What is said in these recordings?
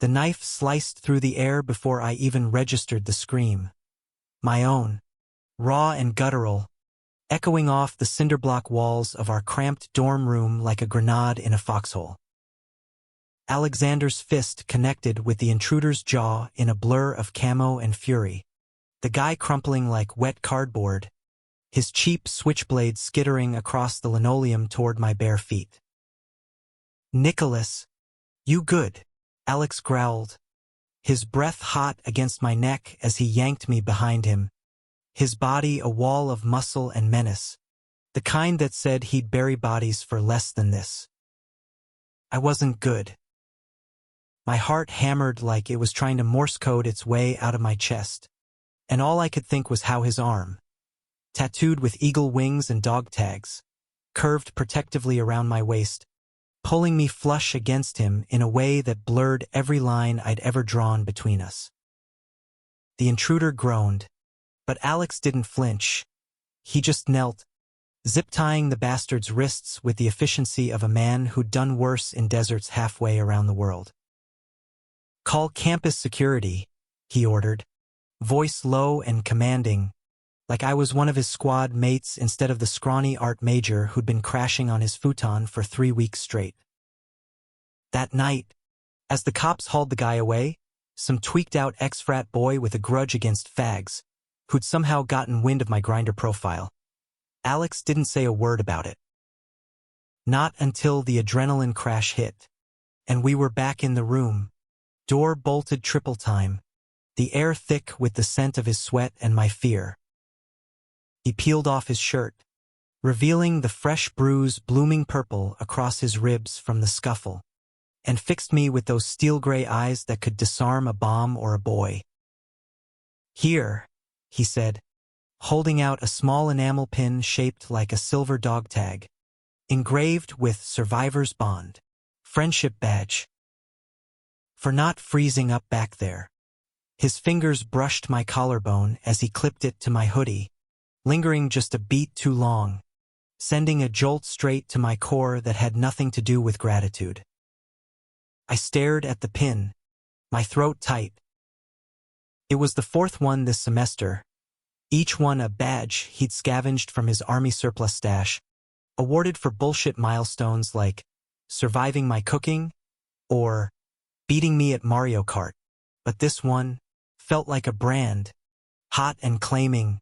The knife sliced through the air before I even registered the scream. My own, raw and guttural, echoing off the cinderblock walls of our cramped dorm room like a grenade in a foxhole. Alexander's fist connected with the intruder's jaw in a blur of camo and fury, the guy crumpling like wet cardboard, his cheap switchblade skittering across the linoleum toward my bare feet. "Nicholas, you good?" Alex growled, his breath hot against my neck as he yanked me behind him, his body a wall of muscle and menace, the kind that said he'd bury bodies for less than this. I wasn't good. My heart hammered like it was trying to Morse code its way out of my chest, and all I could think was how his arm, tattooed with eagle wings and dog tags, curved protectively around my waist, pulling me flush against him in a way that blurred every line I'd ever drawn between us. The intruder groaned, but Alex didn't flinch. He just knelt, zip-tying the bastard's wrists with the efficiency of a man who'd done worse in deserts halfway around the world. "Call campus security," he ordered, voice low and commanding, like I was one of his squad mates instead of the scrawny art major who'd been crashing on his futon for 3 weeks straight. That night, as the cops hauled the guy away, some tweaked-out ex-frat boy with a grudge against fags, who'd somehow gotten wind of my Grindr profile, Alex didn't say a word about it. Not until the adrenaline crash hit, and we were back in the room, door bolted triple time, the air thick with the scent of his sweat and my fear. He peeled off his shirt, revealing the fresh bruise blooming purple across his ribs from the scuffle, and fixed me with those steel-gray eyes that could disarm a bomb or a boy. "Here," he said, holding out a small enamel pin shaped like a silver dog tag, engraved with Survivor's Bond, friendship badge. For not freezing up back there. His fingers brushed my collarbone as he clipped it to my hoodie, lingering just a beat too long, sending a jolt straight to my core that had nothing to do with gratitude. I stared at the pin, my throat tight. It was the 4th one this semester, each one a badge he'd scavenged from his army surplus stash, awarded for bullshit milestones like surviving my cooking or beating me at Mario Kart, but this one felt like a brand, hot and claiming,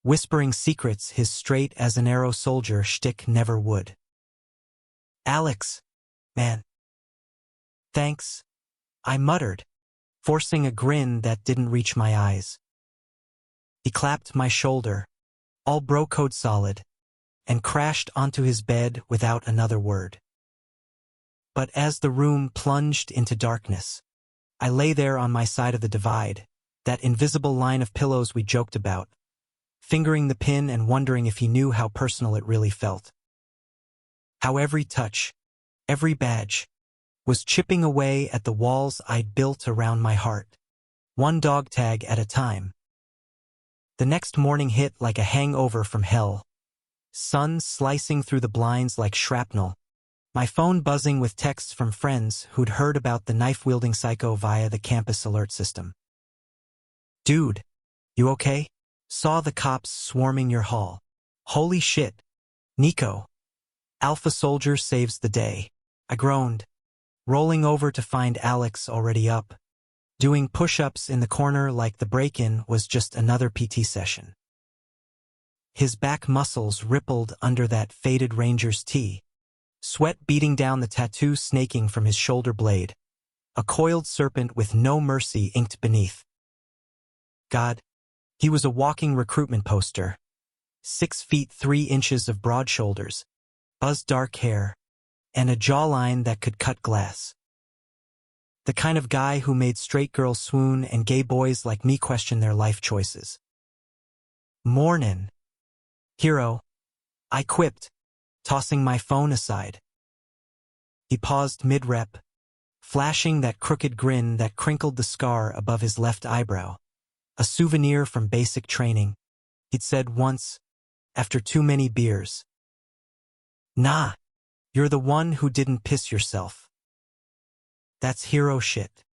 whispering secrets his straight-as-an-arrow soldier shtick never would. "Alex, man." "Thanks," I muttered, forcing a grin that didn't reach my eyes. He clapped my shoulder, all bro-code solid, and crashed onto his bed without another word. But as the room plunged into darkness, I lay there on my side of the divide, that invisible line of pillows we joked about, fingering the pin and wondering if he knew how personal it really felt. How every touch, every badge, was chipping away at the walls I'd built around my heart, one dog tag at a time. The next morning hit like a hangover from hell, sun slicing through the blinds like shrapnel, my phone buzzing with texts from friends who'd heard about the knife-wielding psycho via the campus alert system. "Dude, you okay? Saw the cops swarming your hall. Holy shit. Nico. Alpha soldier saves the day." I groaned, rolling over to find Alex already up, doing push-ups in the corner like the break-in was just another PT session. His back muscles rippled under that faded Ranger's tee, sweat beating down the tattoo snaking from his shoulder blade, a coiled serpent with no mercy inked beneath. God, he was a walking recruitment poster. 6 feet 3 inches of broad shoulders, buzzed dark hair, and a jawline that could cut glass. The kind of guy who made straight girls swoon and gay boys like me question their life choices. "Mornin', hero," I quipped, tossing my phone aside. He paused mid-rep, flashing that crooked grin that crinkled the scar above his left eyebrow, a souvenir from basic training, he'd said once, after too many beers. "Nah, you're the one who didn't piss yourself." That's hero shit,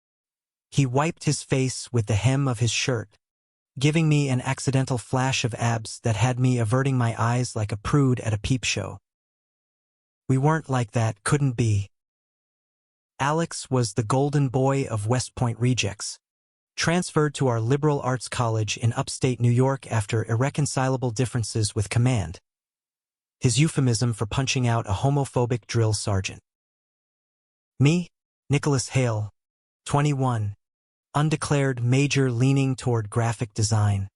He wiped his face with the hem of his shirt, giving me an accidental flash of abs that had me averting my eyes like a prude at a peep show. We weren't like that, couldn't be. Alex was the golden boy of West Point rejects, transferred to our liberal arts college in upstate New York after irreconcilable differences with command, his euphemism for punching out a homophobic drill sergeant. Me, Nicholas Hale, 21, undeclared major leaning toward graphic design,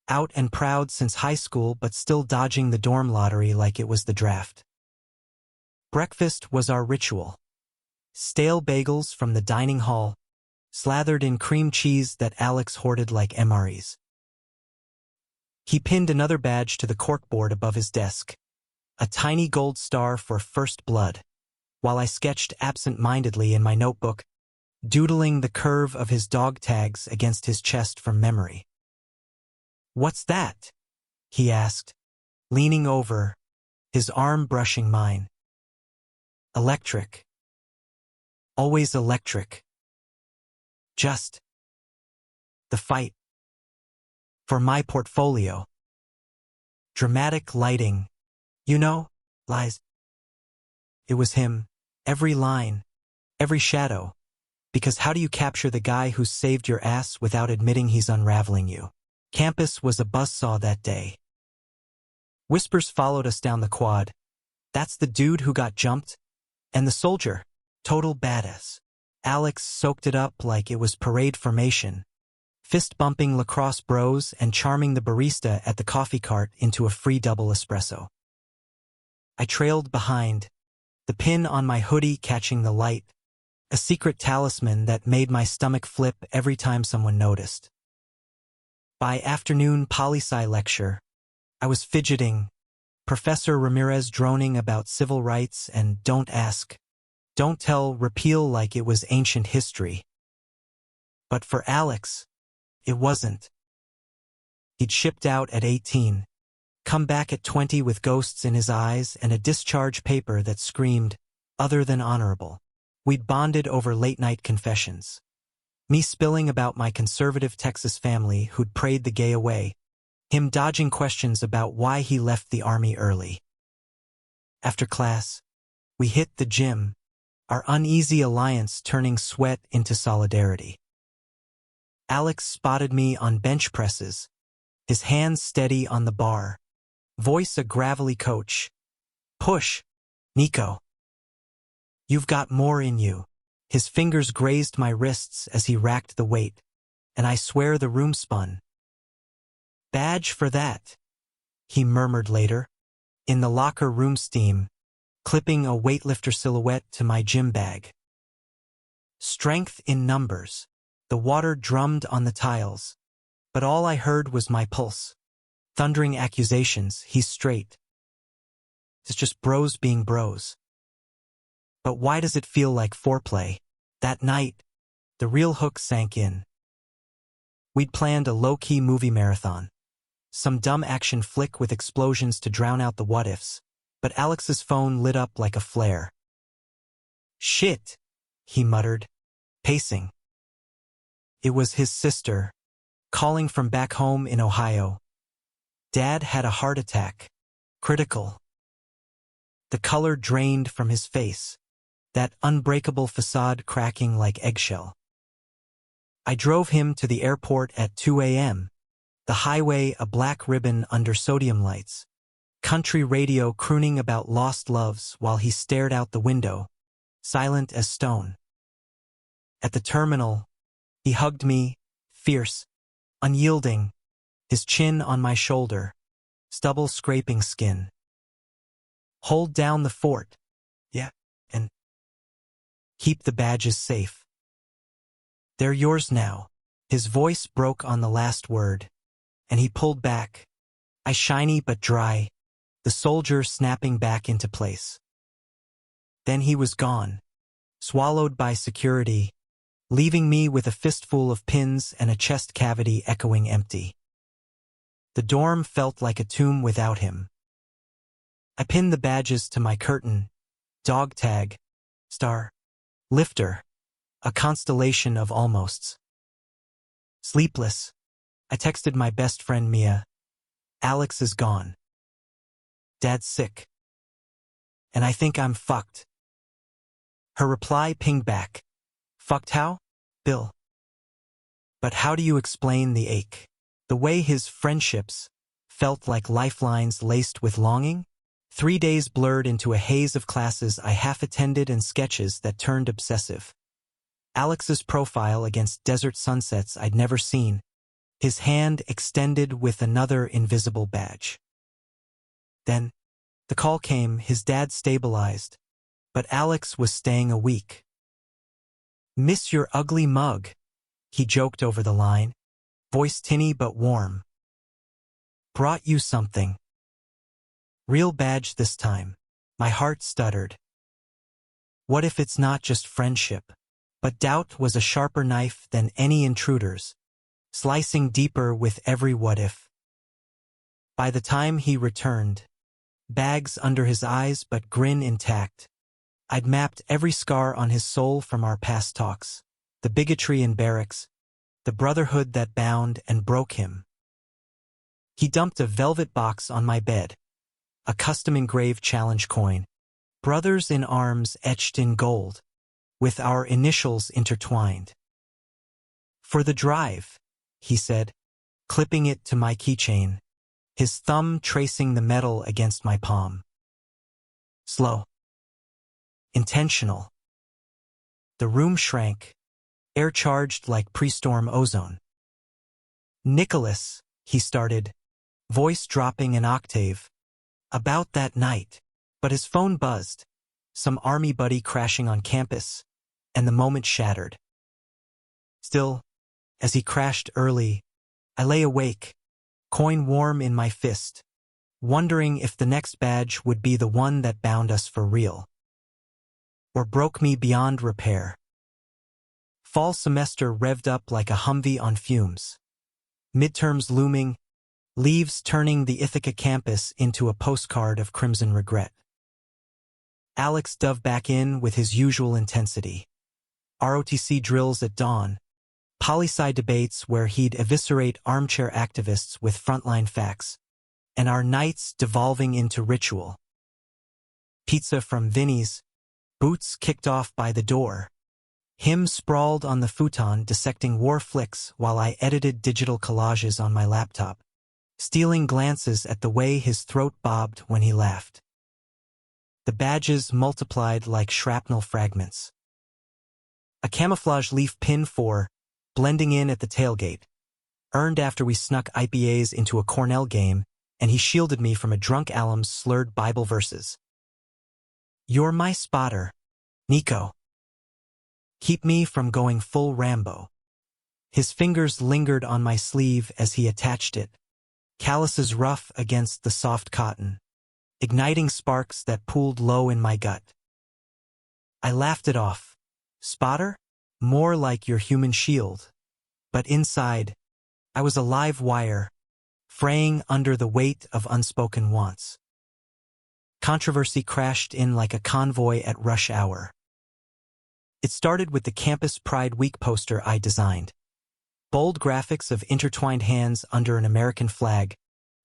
out and proud since high school but still dodging the dorm lottery like it was the draft. Breakfast was our ritual. Stale bagels from the dining hall, slathered in cream cheese that Alex hoarded like MREs. He pinned another badge to the corkboard above his desk, a tiny gold star for first blood, while I sketched absent-mindedly in my notebook, doodling the curve of his dog tags against his chest from memory. "What's that?" he asked, leaning over, his arm brushing mine. "Electric. Always electric. Just the fight for my portfolio. Dramatic lighting, you know, lies." It was him, every line, every shadow, because how do you capture the guy who's saved your ass without admitting he's unraveling you? Campus was a buzzsaw that day. Whispers followed us down the quad. "That's the dude who got jumped? And the soldier, total badass." Alex soaked it up like it was parade formation, fist-bumping lacrosse bros and charming the barista at the coffee cart into a free double espresso. I trailed behind, the pin on my hoodie catching the light, a secret talisman that made my stomach flip every time someone noticed. By afternoon poli-sci lecture, I was fidgeting, Professor Ramirez droning about civil rights and don't ask, don't tell repeal like it was ancient history. But for Alex, it wasn't. He'd shipped out at 18, come back at 20 with ghosts in his eyes and a discharge paper that screamed, other than honorable. We'd bonded over late-night confessions. Me spilling about my conservative Texas family who'd prayed the gay away, him dodging questions about why he left the army early. After class, we hit the gym, our uneasy alliance turning sweat into solidarity. Alex spotted me on bench presses, his hands steady on the bar, voice a gravelly coach. "Push, Nico. You've got more in you." His fingers grazed my wrists as he racked the weight, and I swear the room spun. "Badge for that," he murmured later, in the locker room steam, clipping a weightlifter silhouette to my gym bag. Strength in numbers. The water drummed on the tiles, but all I heard was my pulse. Thundering accusations, he's straight. It's just bros being bros. But why does it feel like foreplay? That night, the real hook sank in. We'd planned a low-key movie marathon. Some dumb action flick with explosions to drown out the what-ifs, but Alex's phone lit up like a flare. "Shit," he muttered, pacing. It was his sister, calling from back home in Ohio. Dad had a heart attack. Critical. The color drained from his face, that unbreakable facade cracking like eggshell. I drove him to the airport at 2 a.m., the highway a black ribbon under sodium lights, country radio crooning about lost loves while he stared out the window, silent as stone. At the terminal, he hugged me, fierce, unyielding, his chin on my shoulder, stubble scraping skin. "Hold down the fort, yeah, and keep the badges safe. They're yours now." His voice broke on the last word, and he pulled back, eye shiny but dry, the soldier snapping back into place. Then he was gone, swallowed by security, leaving me with a fistful of pins and a chest cavity echoing empty. The dorm felt like a tomb without him. I pinned the badges to my curtain, dog tag, star, lifter, a constellation of almosts. Sleepless, I texted my best friend Mia. Alex is gone. Dad's sick. And I think I'm fucked. Her reply pinged back. Fucked how? Bill. But how do you explain the ache? The way his friendships felt like lifelines laced with longing? 3 days blurred into a haze of classes I half-attended and sketches that turned obsessive. Alex's profile against desert sunsets I'd never seen, his hand extended with another invisible badge. Then, the call came, his dad stabilized, but Alex was staying a week. Miss your ugly mug, he joked over the line, voice tinny but warm. Brought you something. Real badge this time. My heart stuttered. What if it's not just friendship? But doubt was a sharper knife than any intruder's, slicing deeper with every what if. By the time he returned, bags under his eyes but grin intact, I'd mapped every scar on his soul from our past talks, the bigotry in barracks, the brotherhood that bound and broke him. He dumped a velvet box on my bed, a custom-engraved challenge coin, brothers in arms etched in gold, with our initials intertwined. For the drive, he said, clipping it to my keychain, his thumb tracing the metal against my palm. Slow. Intentional. The room shrank, air charged like pre-storm ozone. Nicholas, he started, voice dropping an octave. About that night, but his phone buzzed, some army buddy crashing on campus, and the moment shattered. Still, as he crashed early, I lay awake, coin warm in my fist, wondering if the next badge would be the one that bound us for real. Or broke me beyond repair. Fall semester revved up like a Humvee on fumes. Midterms looming, leaves turning the Ithaca campus into a postcard of crimson regret. Alex dove back in with his usual intensity. ROTC drills at dawn, poli-sci debates where he'd eviscerate armchair activists with frontline facts, and our nights devolving into ritual. Pizza from Vinny's, boots kicked off by the door, him sprawled on the futon dissecting war flicks while I edited digital collages on my laptop, stealing glances at the way his throat bobbed when he laughed. The badges multiplied like shrapnel fragments. A camouflage leaf pin for blending in at the tailgate, earned after we snuck IPAs into a Cornell game, and he shielded me from a drunk alum's slurred Bible verses. You're my spotter, Nico. Keep me from going full Rambo. His fingers lingered on my sleeve as he attached it, calluses rough against the soft cotton, igniting sparks that pooled low in my gut. I laughed it off. Spotter? More like your human shield. But inside, I was a live wire, fraying under the weight of unspoken wants. Controversy crashed in like a convoy at rush hour. It started with the Campus Pride Week poster I designed. Bold graphics of intertwined hands under an American flag.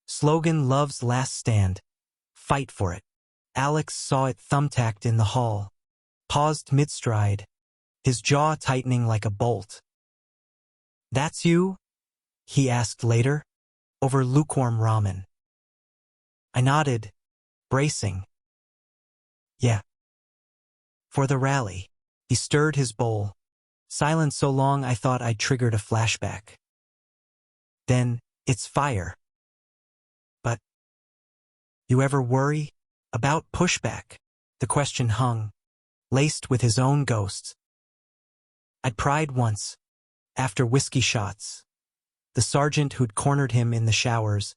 Slogan Love's Last Stand. Fight for it. Alex saw it thumbtacked in the hall. Paused mid-stride, his jaw tightening like a bolt. That's you? He asked later, over lukewarm ramen. I nodded, bracing. Yeah. For the rally. He stirred his bowl, silent so long I thought I'd triggered a flashback. Then, it's fire. But, you ever worry about pushback? The question hung, laced with his own ghosts. I'd pried once, after whiskey shots. The sergeant who'd cornered him in the showers,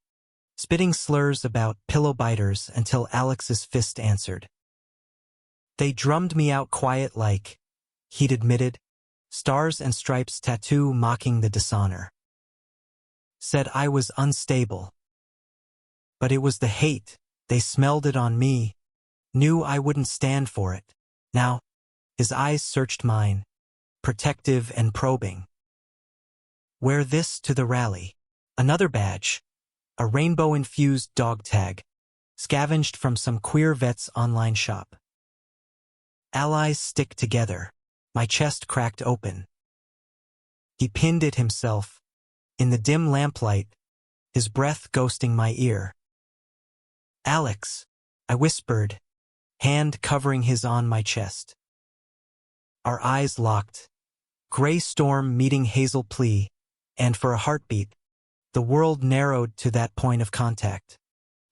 spitting slurs about pillow biters until Alex's fist answered. They drummed me out quiet like, he'd admitted, stars and stripes tattoo mocking the dishonor. Said I was unstable. But it was the hate, they smelled it on me, knew I wouldn't stand for it. Now, his eyes searched mine, protective and probing. Wear this to the rally. Another badge. A rainbow-infused dog tag, scavenged from some queer vet's online shop. Allies stick together. My chest cracked open. He pinned it himself. In the dim lamplight, his breath ghosting my ear. Alex, I whispered, hand covering his on my chest. Our eyes locked. Gray storm meeting hazel plea, and for a heartbeat, the world narrowed to that point of contact.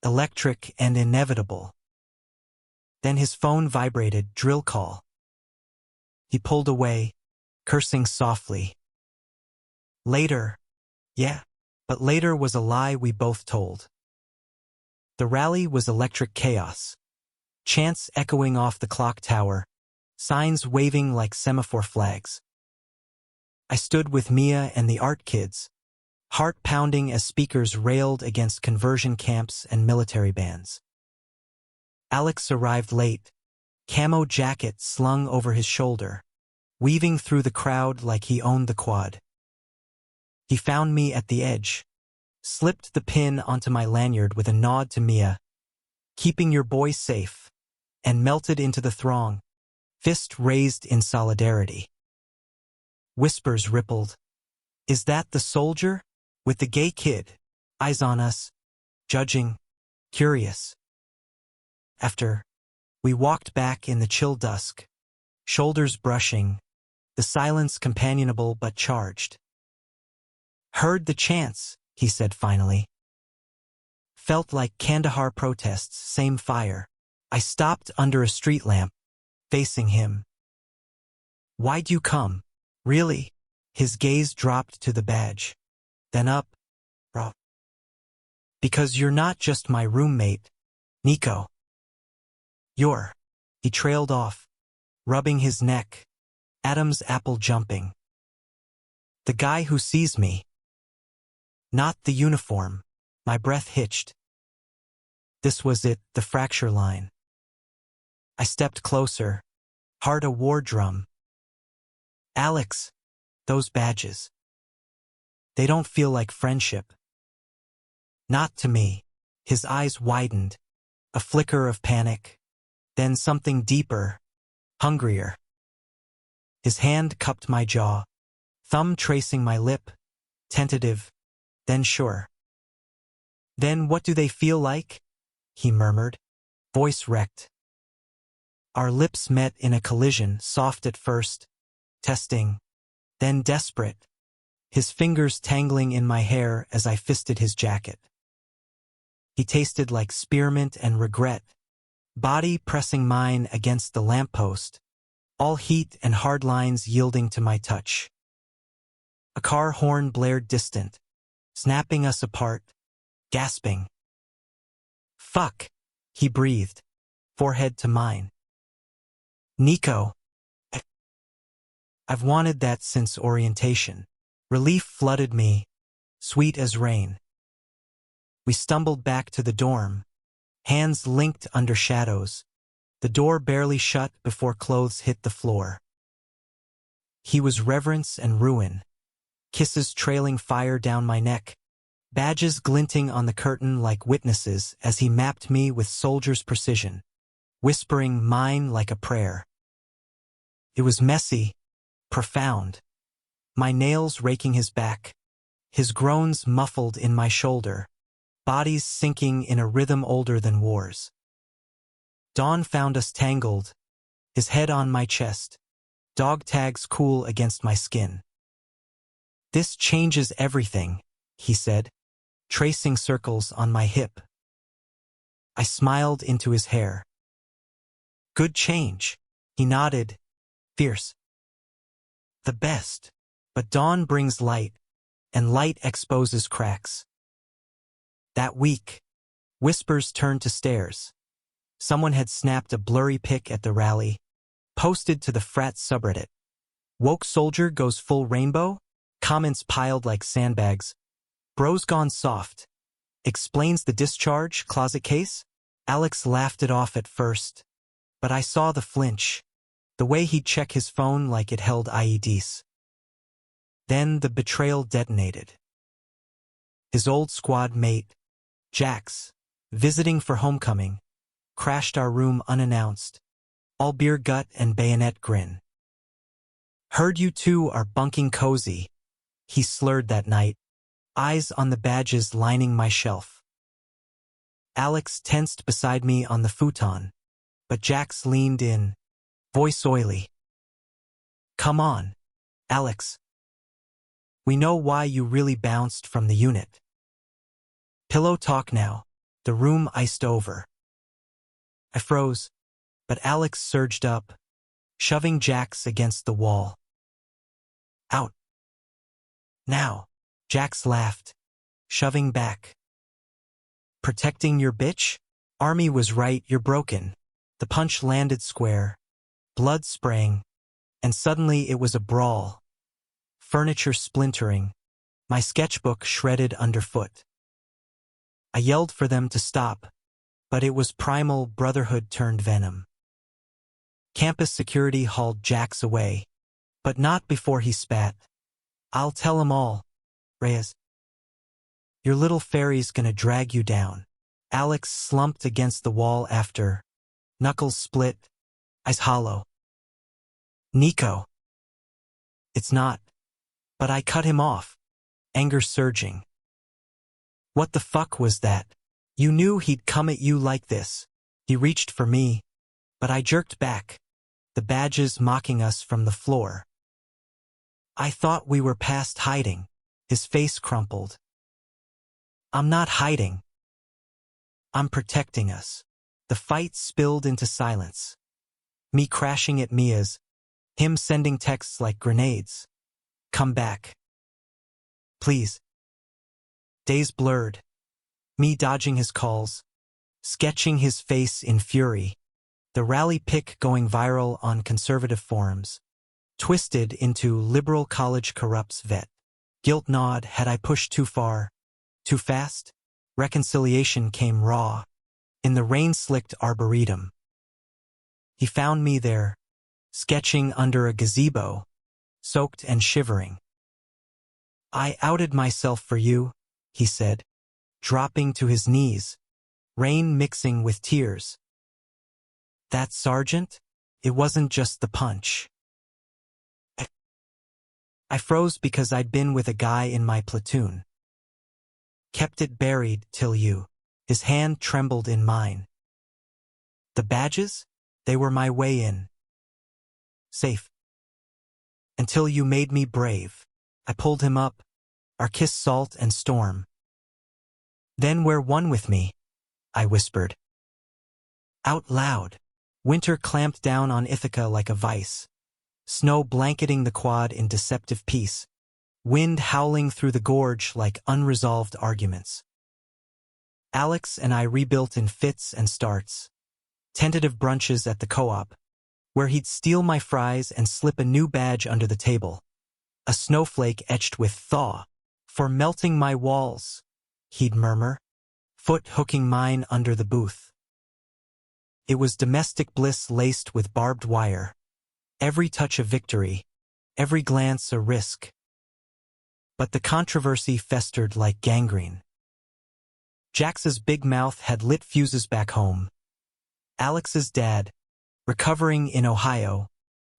Electric and inevitable. Then his phone vibrated, drill call. He pulled away, cursing softly. Later. Yeah, but later was a lie we both told. The rally was electric chaos. Chants echoing off the clock tower, signs waving like semaphore flags. I stood with Mia and the art kids, heart pounding as speakers railed against conversion camps and military bans. Alex arrived late, camo jacket slung over his shoulder, weaving through the crowd like he owned the quad. He found me at the edge, slipped the pin onto my lanyard with a nod to Mia, keeping your boy safe, and melted into the throng, fist raised in solidarity. Whispers rippled. Is that the soldier? With the gay kid, eyes on us, judging, curious. After, we walked back in the chill dusk, shoulders brushing, the silence companionable but charged. Heard the chants, he said finally. Felt like Kandahar protests, same fire. I stopped under a street lamp, facing him. Why'd you come? Really? His gaze dropped to the badge. Then up, bro. Because you're not just my roommate, Nico. You're. He trailed off, rubbing his neck, Adam's apple jumping. The guy who sees me. Not the uniform. My breath hitched. This was it, the fracture line. I stepped closer, heart a war drum. Alex, those badges. They don't feel like friendship. Not to me. His eyes widened, a flicker of panic, then something deeper, hungrier. His hand cupped my jaw, thumb tracing my lip, tentative, then sure. Then what do they feel like? He murmured, voice wrecked. Our lips met in a collision, soft at first, testing, then desperate, his fingers tangling in my hair as I fisted his jacket. He tasted like spearmint and regret, body pressing mine against the lamppost, all heat and hard lines yielding to my touch. A car horn blared distant, snapping us apart, gasping. Fuck, he breathed, forehead to mine. Nico. I've wanted that since orientation. Relief flooded me, sweet as rain. We stumbled back to the dorm, hands linked under shadows, the door barely shut before clothes hit the floor. He was reverence and ruin, kisses trailing fire down my neck, badges glinting on the curtain like witnesses as he mapped me with soldier's precision, whispering mine like a prayer. It was messy, profound, my nails raking his back, his groans muffled in my shoulder, bodies sinking in a rhythm older than wars. Dawn found us tangled, his head on my chest, dog tags cool against my skin. This changes everything, he said, tracing circles on my hip. I smiled into his hair. Good change, he nodded, fierce. The best, but dawn brings light, and light exposes cracks. That week, whispers turned to stares. Someone had snapped a blurry pic at the rally, posted to the frat subreddit. Woke soldier goes full rainbow? Comments piled like sandbags. Bros gone soft. Explains the discharge, closet case? Alex laughed it off at first, but I saw the flinch, the way he'd check his phone like it held IEDs. Then the betrayal detonated. His old squad mate, Jax, visiting for homecoming, crashed our room unannounced, all beer gut and bayonet grin. "Heard you two are bunking cozy," he slurred that night, eyes on the badges lining my shelf. Alex tensed beside me on the futon, but Jax leaned in, voice oily. "Come on, Alex. We know why you really bounced from the unit. Pillow talk now." The room iced over. I froze, but Alex surged up, shoving Jax against the wall. "Out. Now," Jax laughed, shoving back. "Protecting your bitch? Army was right, you're broken." The punch landed square, blood spraying, and suddenly it was a brawl. Furniture splintering, my sketchbook shredded underfoot. I yelled for them to stop, but it was primal brotherhood turned venom. Campus security hauled Jax away, but not before he spat. "I'll tell 'em all, Reyes. Your little fairy's gonna drag you down." Alex slumped against the wall after, knuckles split, eyes hollow. "Nico." "It's not." But I cut him off, anger surging. "What the fuck was that? You knew he'd come at you like this." He reached for me, but I jerked back, the badges mocking us from the floor. "I thought we were past hiding." His face crumpled. "I'm not hiding. I'm protecting us." The fight spilled into silence. Me crashing at Mia's, him sending texts like grenades. "Come back. Please." Days blurred. Me dodging his calls, sketching his face in fury. The rally pic going viral on conservative forums. Twisted into liberal college corrupts vet. Guilt gnawed. Had I pushed too far? Too fast? Reconciliation came raw, in the rain-slicked arboretum. He found me there, sketching under a gazebo, soaked and shivering. "I outed myself for you," he said, dropping to his knees, rain mixing with tears. "That sergeant? It wasn't just the punch." I froze because I'd been with a guy in my platoon. "Kept it buried till you." His hand trembled in mine. "The badges? They were my way in. Safe. Until you made me brave." I pulled him up, our kiss salt and storm. "Then wear one with me," I whispered. Out loud. Winter clamped down on Ithaca like a vice. Snow blanketing the quad in deceptive peace. Wind howling through the gorge like unresolved arguments. Alex and I rebuilt in fits and starts. Tentative brunches at the co-op, where he'd steal my fries and slip a new badge under the table. A snowflake etched with thaw. "For melting my walls," he'd murmur, foot hooking mine under the booth. It was domestic bliss laced with barbed wire. Every touch a victory, every glance a risk. But the controversy festered like gangrene. Jax's big mouth had lit fuses back home. Alex's dad, recovering in Ohio,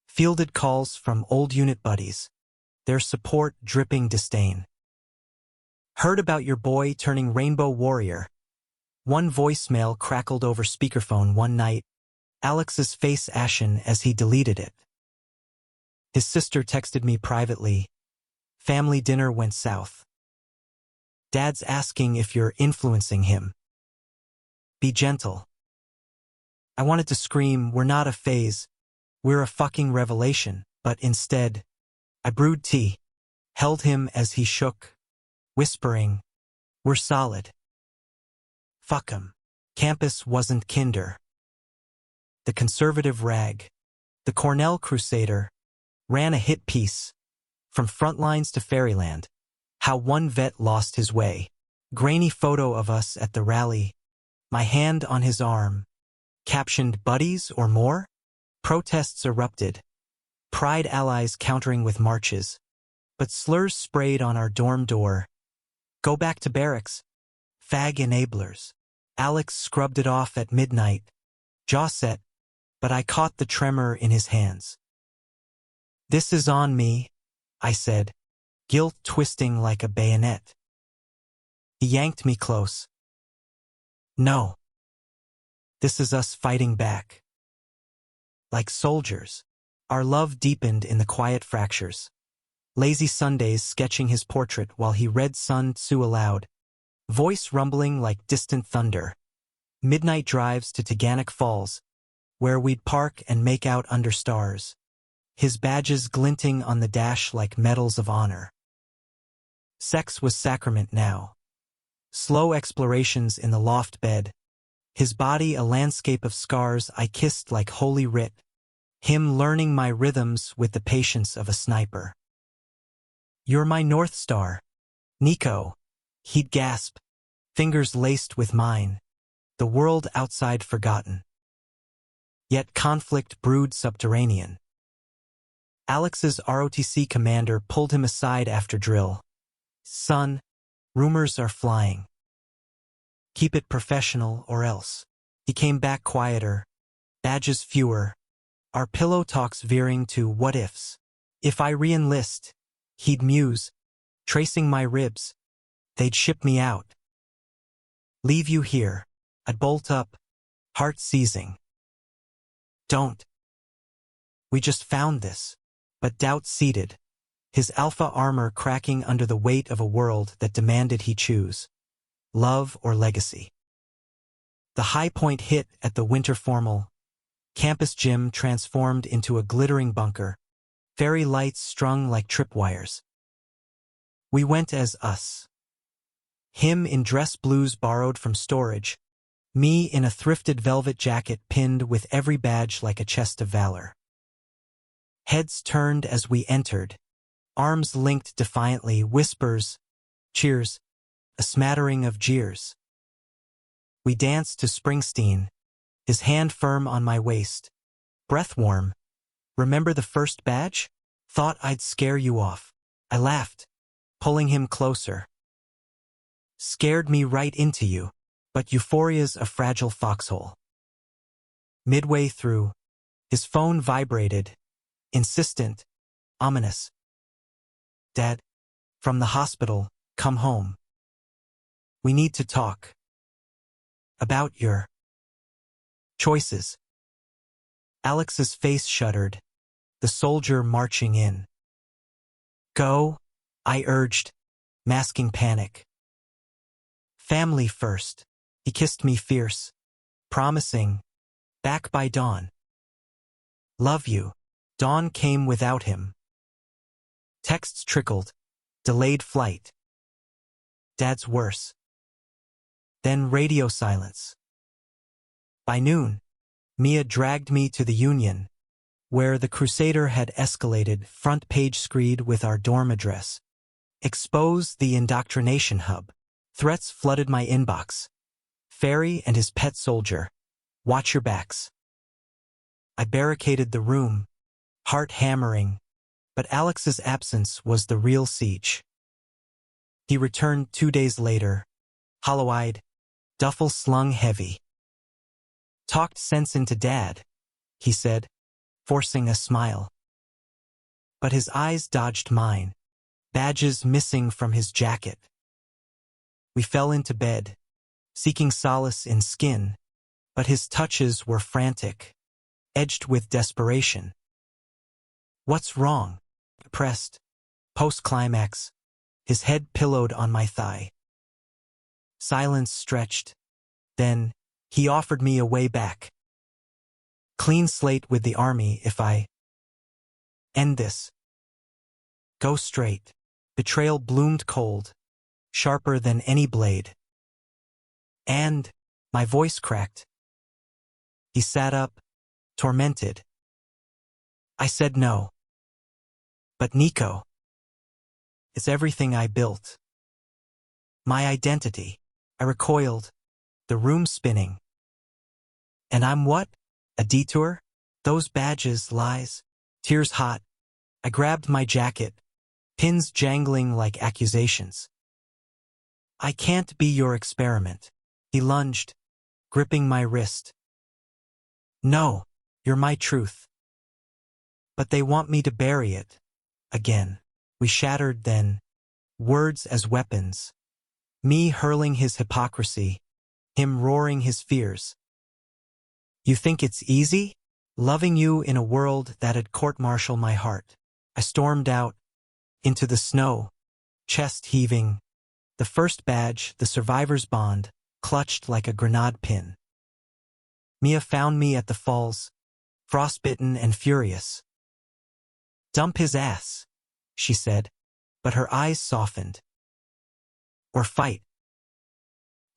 fielded calls from old unit buddies, their support dripping disdain. "Heard about your boy turning rainbow warrior." One voicemail crackled over speakerphone one night, Alex's face ashen as he deleted it. His sister texted me privately. "Family dinner went south. Dad's asking if you're influencing him. Be gentle." I wanted to scream, "We're not a phase. We're a fucking revelation," but instead, I brewed tea, held him as he shook, whispering, "We're solid. Fuck 'em." Campus wasn't kinder. The conservative rag, the Cornell Crusader, ran a hit piece, From Frontlines to Fairyland, How One Vet Lost His Way. Grainy photo of us at the rally, my hand on his arm, captioned "Buddies or More?" Protests erupted, Pride allies countering with marches, but slurs sprayed on our dorm door. Go back to barracks. Fag enablers. Alex scrubbed it off at midnight, jaw set, but I caught the tremor in his hands. This is on me, I said, guilt twisting like a bayonet. He yanked me close. No. This is us fighting back. Like soldiers. Our love deepened in the quiet fractures. Lazy Sundays sketching his portrait while he read Sun Tzu aloud. Voice rumbling like distant thunder. Midnight drives to Taganic Falls, where we'd park and make out under stars. His badges glinting on the dash like medals of honor. Sex was sacrament now. Slow explorations in the loft bed. His body a landscape of scars I kissed like holy writ. Him learning my rhythms with the patience of a sniper. You're my North Star. Nico. He'd gasp. Fingers laced with mine. The world outside forgotten. Yet conflict brewed subterranean. Alex's ROTC commander pulled him aside after drill. Son, rumors are flying. Keep it professional or else. He came back quieter. Badges fewer. Our pillow talks veering to what-ifs. If I re-enlist, he'd muse, tracing my ribs. They'd ship me out. Leave you here. I'd bolt up, heart seizing. Don't. We just found this. But doubt seated, his alpha armor cracking under the weight of a world that demanded he choose. Love or legacy. The high point hit at the winter formal. Campus gym transformed into a glittering bunker. Fairy lights strung like tripwires. We went as us. Him in dress blues borrowed from storage. Me in a thrifted velvet jacket pinned with every badge like a chest of valor. Heads turned as we entered. Arms linked defiantly, whispers, cheers, a smattering of jeers. We danced to Springsteen, his hand firm on my waist. Breath warm. Remember the first badge? Thought I'd scare you off. I laughed, pulling him closer. Scared me right into you, but euphoria's a fragile foxhole. Midway through, his phone vibrated, insistent, ominous. Dad, from the hospital, come home. We need to talk. About your choices. Alex's face shuddered, the soldier marching in. Go, I urged, masking panic. Family first. He kissed me fierce, promising, back by dawn. Love you. Dawn came without him. Texts trickled, delayed flight. Dad's worse. Then radio silence. By noon, Mia dragged me to the Union, where the Crusader had escalated, front page screed with our dorm address. Exposed the indoctrination hub. Threats flooded my inbox. Ferry and his pet soldier. Watch your backs. I barricaded the room, heart hammering, but Alex's absence was the real siege. He returned 2 days later, hollow-eyed, duffel slung heavy. Talked sense into Dad, he said, forcing a smile. But his eyes dodged mine, badges missing from his jacket. We fell into bed, seeking solace in skin, but his touches were frantic, edged with desperation. What's wrong? Pressed, post-climax, his head pillowed on my thigh. Silence stretched. Then, he offered me a way back. Clean slate with the army if I end this. Go straight. Betrayal bloomed cold, sharper than any blade. And, my voice cracked. He sat up, tormented. I said no. But Nico, it's everything I built. My identity. I recoiled, the room spinning. And I'm what? A detour? Those badges, lies, tears hot. I grabbed my jacket, pins jangling like accusations. I can't be your experiment. He lunged, gripping my wrist. No, you're my truth. But they want me to bury it. Again. We shattered then, words as weapons. Me hurling his hypocrisy, him roaring his fears. You think it's easy? Loving you in a world that'd court-martial my heart. I stormed out, into the snow, chest heaving. The first badge, the survivor's bond, clutched like a grenade pin. Mia found me at the falls, frostbitten and furious. Dump his ass, she said, but her eyes softened. Or fight.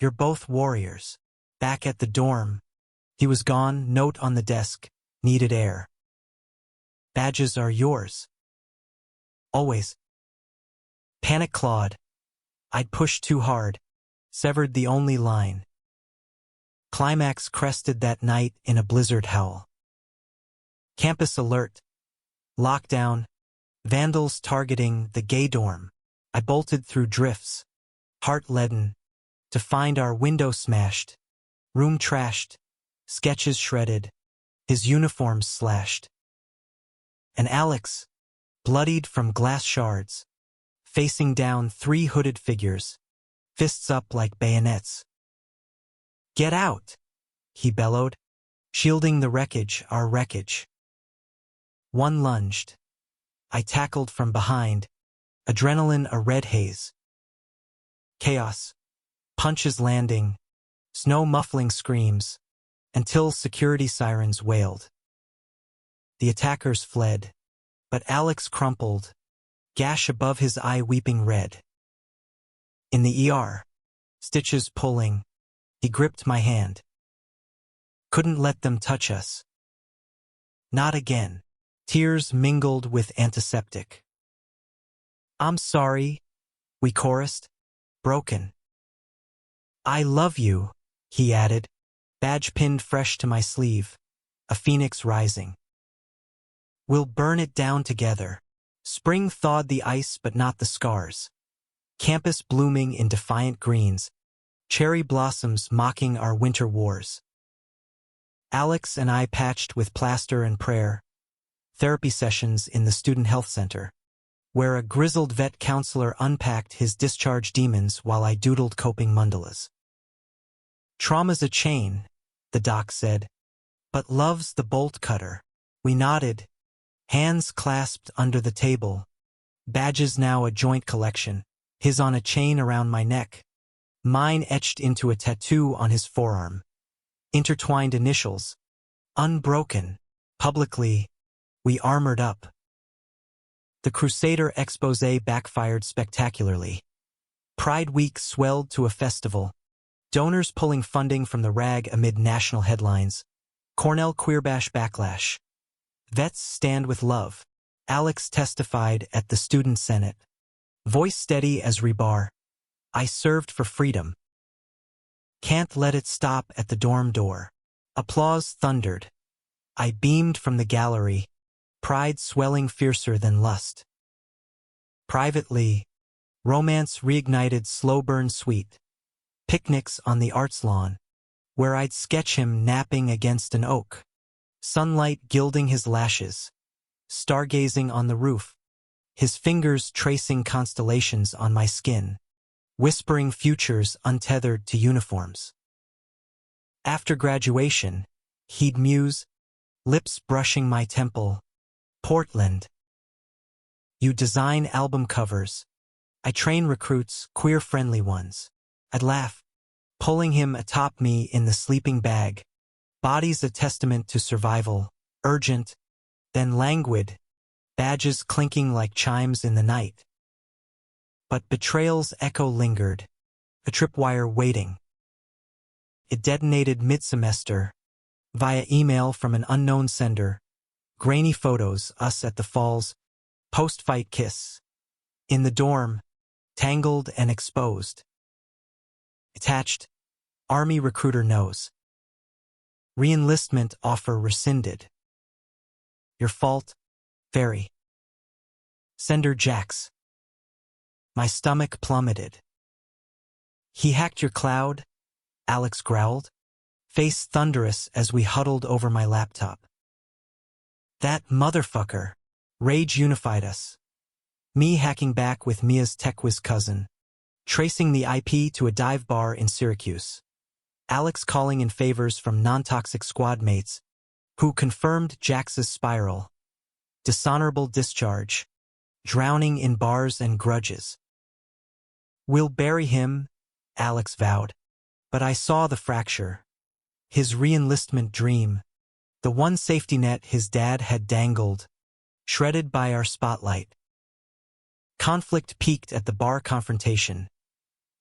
You're both warriors. Back at the dorm. He was gone, note on the desk, needed air. Badges are yours. Always. Panic clawed. I'd pushed too hard, severed the only line. Climax crested that night in a blizzard howl. Campus alert. Lockdown. Vandals targeting the gay dorm. I bolted through drifts, heart leaden, to find our window smashed, room trashed, sketches shredded, his uniforms slashed. And Alex, bloodied from glass shards, facing down 3 hooded figures, fists up like bayonets. Get out, he bellowed, shielding the wreckage, our wreckage. One lunged. I tackled from behind, adrenaline a red haze. Chaos, punches landing, snow muffling screams, until security sirens wailed. The attackers fled, but Alex crumpled, gash above his eye weeping red. In the ER, stitches pulling, he gripped my hand. Couldn't let them touch us. Not again. Tears mingled with antiseptic. I'm sorry, we chorused, broken. I love you, he added, badge pinned fresh to my sleeve, a phoenix rising. We'll burn it down together. Spring thawed the ice but not the scars. Campus blooming in defiant greens, cherry blossoms mocking our winter wars. Alex and I patched with plaster and prayer. Therapy sessions in the student health center, where a grizzled vet counselor unpacked his discharge demons while I doodled coping mandalas. Trauma's a chain, the doc said, but love's the bolt cutter. We nodded, hands clasped under the table, badges now a joint collection, his on a chain around my neck, mine etched into a tattoo on his forearm. Intertwined initials, unbroken, publicly. We armored up. The Crusader expose backfired spectacularly. Pride Week swelled to a festival. Donors pulling funding from the rag amid national headlines. Cornell queerbash backlash. Vets stand with love. Alex testified at the Student Senate. Voice steady as rebar. I served for freedom. Can't let it stop at the dorm door. Applause thundered. I beamed from the gallery. Pride swelling fiercer than lust. Privately, romance reignited slow burn sweet. Picnics on the arts lawn, where I'd sketch him napping against an oak. Sunlight gilding his lashes. Stargazing on the roof. His fingers tracing constellations on my skin. Whispering futures untethered to uniforms. After graduation, he'd muse, lips brushing my temple. Portland. You design album covers. I train recruits, queer-friendly ones. I'd laugh, pulling him atop me in the sleeping bag. Bodies a testament to survival, urgent, then languid, badges clinking like chimes in the night. But betrayal's echo lingered, a tripwire waiting. It detonated mid-semester, via email from an unknown sender. Grainy photos, us at the falls, post-fight kiss. In the dorm, tangled and exposed. Attached, Army recruiter knows. Re-enlistment offer rescinded. Your fault, Ferry. Sender Jax. My stomach plummeted. He hacked your cloud? Alex growled, face thunderous as we huddled over my laptop. That motherfucker. Rage unified us. Me hacking back with Mia's TechWiz cousin, tracing the IP to a dive bar in Syracuse. Alex calling in favors from non-toxic squad mates, who confirmed Jax's spiral. Dishonorable discharge. Drowning in bars and grudges. We'll bury him, Alex vowed. But I saw the fracture. His re-enlistment dream. The one safety net his dad had dangled. Shredded by our spotlight. Conflict peaked at the bar confrontation.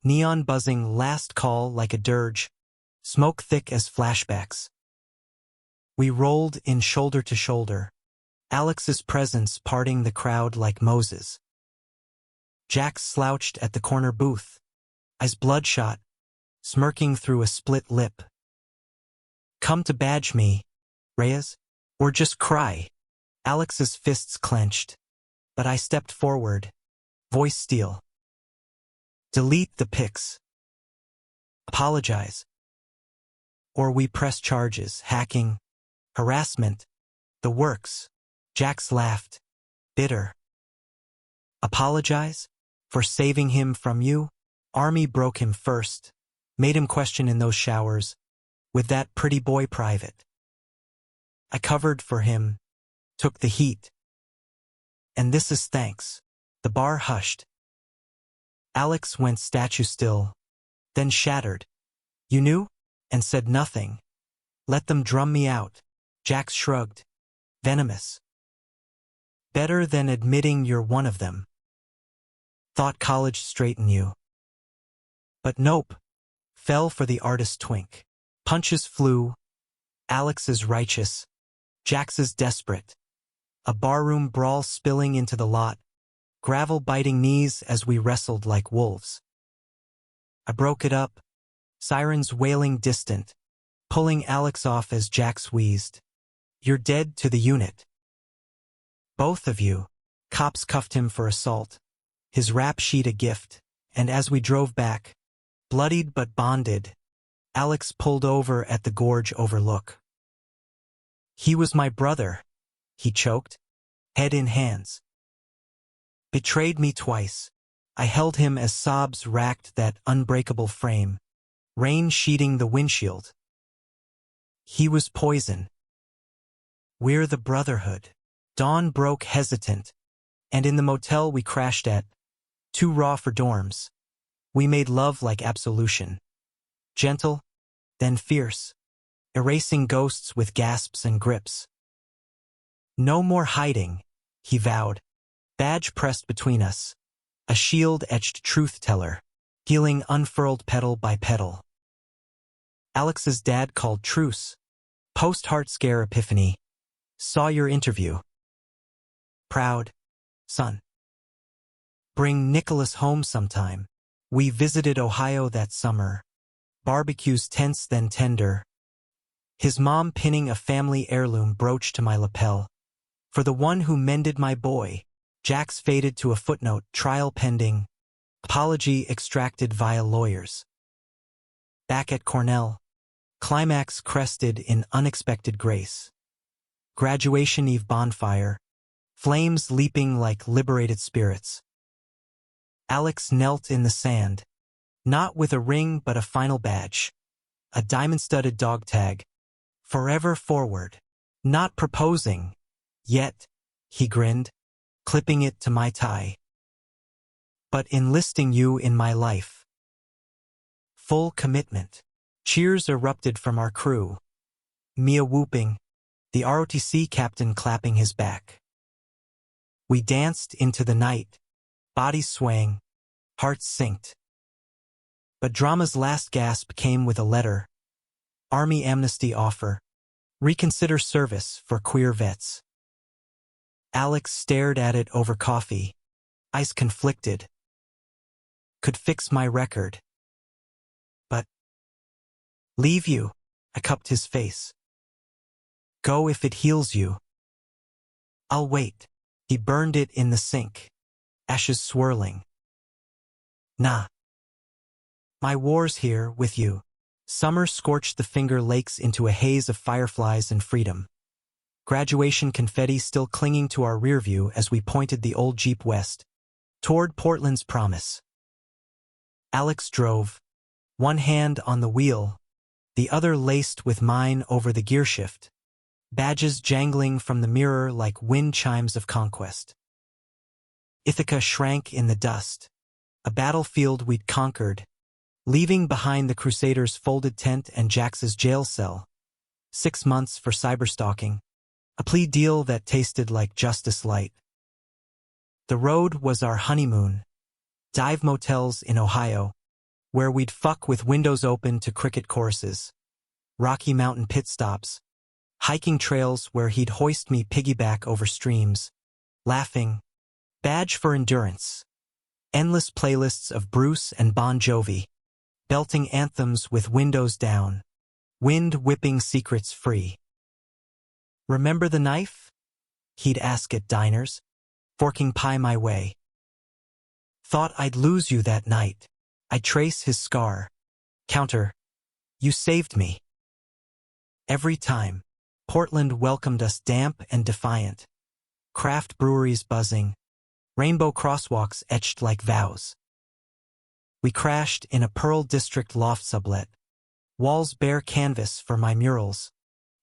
Neon buzzing last call like a dirge. Smoke thick as flashbacks. We rolled in shoulder to shoulder. Alex's presence parting the crowd like Moses. Jax slouched at the corner booth, eyes bloodshot, smirking through a split lip. Come to badge me, Reyes, or just cry. Alex's fists clenched, but I stepped forward, voice steel. Delete the pics. Apologize. Or we press charges, hacking, harassment, the works. Jax laughed, bitter. Apologize? For saving him from you? Army broke him first, made him question in those showers, with that pretty boy private. I covered for him, took the heat. And this is thanks. The bar hushed. Alex went statue still, then shattered. You knew? And said nothing. Let them drum me out. Jax shrugged. Venomous. Better than admitting you're one of them. Thought college straighten you. But nope. Fell for the artist twink. Punches flew. Alex is righteous. Jax is desperate. A barroom brawl spilling into the lot. Gravel biting knees as we wrestled like wolves. I broke it up. Sirens wailing distant. Pulling Alex off as Jax wheezed. You're dead to the unit. Both of you. Cops cuffed him for assault. His rap sheet a gift. And as we drove back, bloodied but bonded, Alex pulled over at the gorge overlook. He was my brother, he choked, head in hands. Betrayed me twice. I held him as sobs racked that unbreakable frame, rain sheeting the windshield. He was poison. We're the brotherhood. Dawn broke hesitant, and in the motel we crashed at, too raw for dorms. We made love like absolution. Gentle, then fierce, erasing ghosts with gasps and grips. No more hiding, he vowed, badge pressed between us, a shield-etched truth-teller, healing unfurled petal by petal. Alex's dad called truce. Post-heart scare epiphany. Saw your interview. Proud, son. Bring Nicholas home sometime. We visited Ohio that summer. Barbecues tense then tender. His mom pinning a family heirloom brooch to my lapel. For the one who mended my boy. Jax faded to a footnote, trial pending. Apology extracted via lawyers. Back at Cornell. Climax crested in unexpected grace. Graduation Eve bonfire. Flames leaping like liberated spirits. Alex knelt in the sand. Not with a ring but a final badge. A diamond-studded dog tag. Forever forward. Not proposing. Yet, he grinned, clipping it to my tie. But enlisting you in my life. Full commitment. Cheers erupted from our crew. Mia whooping, the ROTC captain clapping his back. We danced into the night, bodies swaying, hearts synced. But drama's last gasp came with a letter. Army amnesty offer. Reconsider service for queer vets. Alex stared at it over coffee, eyes conflicted. Could fix my record. But leave you, I cupped his face. Go if it heals you. I'll wait. He burned it in the sink, ashes swirling. Nah. My war's here with you. Summer scorched the Finger Lakes into a haze of fireflies and freedom. Graduation confetti still clinging to our rear view as we pointed the old Jeep west, toward Portland's promise. Alex drove, one hand on the wheel, the other laced with mine over the gearshift, badges jangling from the mirror like wind chimes of conquest. Ithaca shrank in the dust, a battlefield we'd conquered, leaving behind the Crusaders' folded tent and Jax's jail cell. 6 months for cyberstalking, a plea deal that tasted like Justice Light. The road was our honeymoon, dive motels in Ohio, where we'd fuck with windows open to cricket choruses, Rocky Mountain pit stops, hiking trails where he'd hoist me piggyback over streams, laughing, badge for endurance, endless playlists of Bruce and Bon Jovi, belting anthems with windows down, wind whipping secrets free. Remember the knife? He'd ask at diners, forking pie my way. Thought I'd lose you that night. I'd trace his scar. Counter, you saved me. Every time, Portland welcomed us damp and defiant. Craft breweries buzzing, rainbow crosswalks etched like vows. We crashed in a Pearl District loft sublet, walls bare canvas for my murals,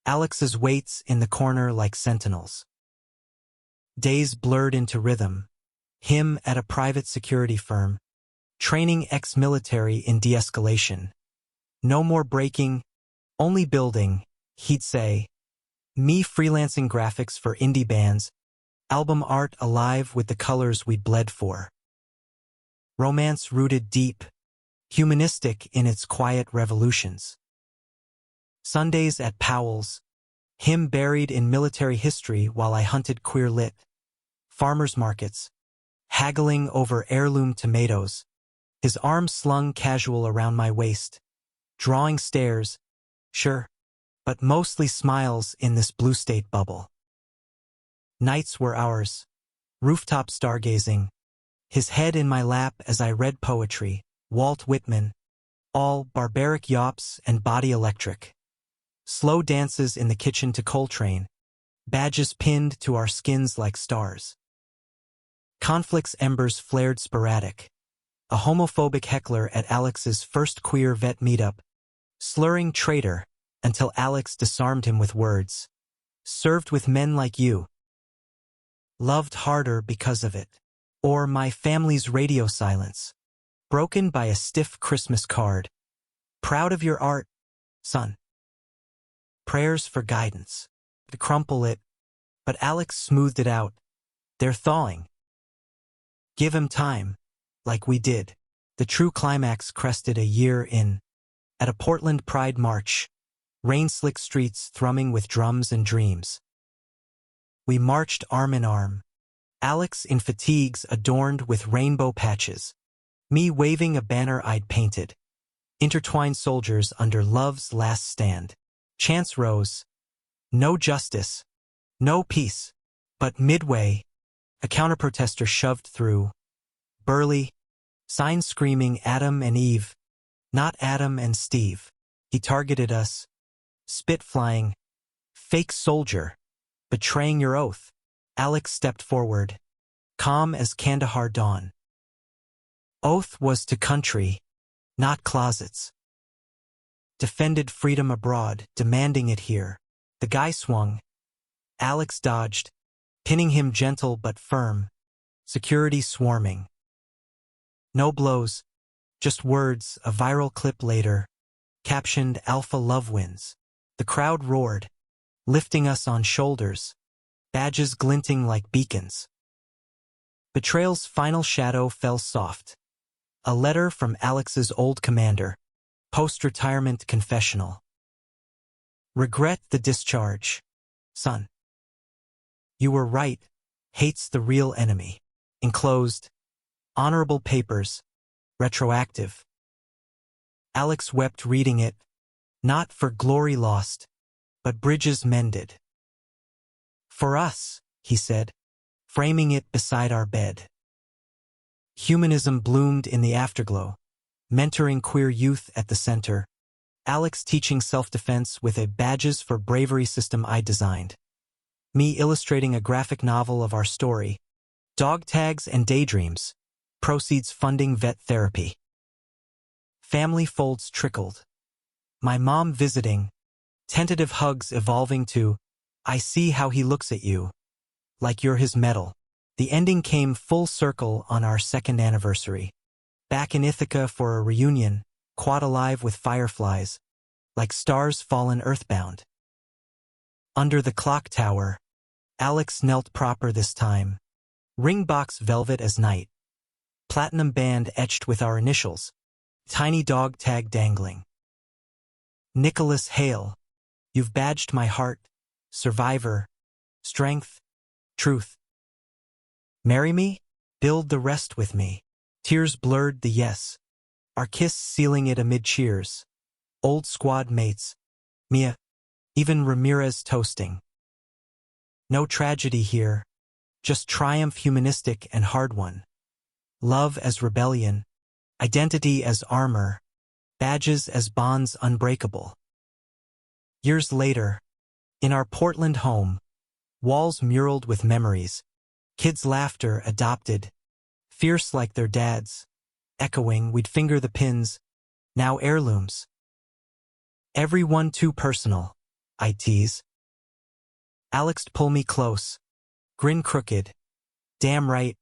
Alex's weights in the corner like sentinels. Days blurred into rhythm, him at a private security firm, training ex-military in de-escalation. No more breaking, only building, he'd say. Me freelancing graphics for indie bands, album art alive with the colors we'd bled for. Romance rooted deep, humanistic in its quiet revolutions. Sundays at Powell's, him buried in military history while I hunted queer lit. Farmers markets, haggling over heirloom tomatoes, his arms slung casual around my waist, drawing stares, sure, but mostly smiles in this blue state bubble. Nights were ours, rooftop stargazing, his head in my lap as I read poetry, Walt Whitman, all barbaric yops and body electric. Slow dances in the kitchen to Coltrane, badges pinned to our skins like stars. Conflict's embers flared sporadic. A homophobic heckler at Alex's first queer vet meetup, slurring traitor until Alex disarmed him with words. Served with men like you. Loved harder because of it. Or my family's radio silence, broken by a stiff Christmas card. Proud of your art, son. Prayers for guidance. To crumple it, but Alex smoothed it out. They're thawing. Give him time, like we did. The true climax crested a year in. At a Portland Pride March, rain-slick streets thrumming with drums and dreams. We marched arm in arm. Alex in fatigues adorned with rainbow patches. Me waving a banner I'd painted. Intertwined soldiers under love's last stand. Chants rose. No justice. No peace. But midway, a counterprotester shoved through. Burly, sign screaming Adam and Eve, not Adam and Steve. He targeted us. Spit flying. Fake soldier. Betraying your oath. Alex stepped forward, calm as Kandahar dawn. Oath was to country, not closets. Defended freedom abroad, demanding it here. The guy swung. Alex dodged, pinning him gentle but firm. Security swarming. No blows, just words, a viral clip later, captioned Alpha Love Wins. The crowd roared, lifting us on shoulders, badges glinting like beacons. Betrayal's final shadow fell soft. A letter from Alex's old commander, post-retirement confessional. Regret the discharge, son. You were right, hate's the real enemy. Enclosed, honorable papers, retroactive. Alex wept reading it, not for glory lost, but bridges mended. For us, he said, framing it beside our bed. Humanism bloomed in the afterglow, mentoring queer youth at the center. Alex teaching self-defense with a badges for bravery system I designed. Me illustrating a graphic novel of our story. Dog tags and daydreams. Proceeds funding vet therapy. Family folds trickled. My mom visiting. Tentative hugs evolving to, I see how he looks at you. Like you're his medal. The ending came full circle on our second anniversary. Back in Ithaca for a reunion, quad alive with fireflies, like stars fallen earthbound. Under the clock tower, Alex knelt proper this time. Ring box velvet as night. Platinum band etched with our initials. Tiny dog tag dangling. Nicholas Hale, you've badged my heart. Survivor. Strength. Truth. Marry me? Build the rest with me. Tears blurred the yes. Our kiss sealing it amid cheers. Old squad mates. Mia. Even Ramirez toasting. No tragedy here. Just triumph humanistic and hard won. Love as rebellion. Identity as armor. Badges as bonds unbreakable. Years later, in our Portland home, walls muraled with memories. Kids' laughter adopted. Fierce like their dads. Echoing, we'd finger the pins. Now heirlooms. Every one too personal, I tease. Alex'd pull me close. Grin crooked. Damn right.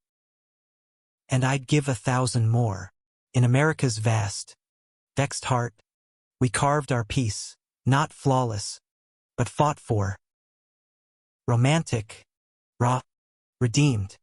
And I'd give 1,000 more. In America's vast, vexed heart, we carved our peace, not flawless, but fought for. Romantic, raw, redeemed.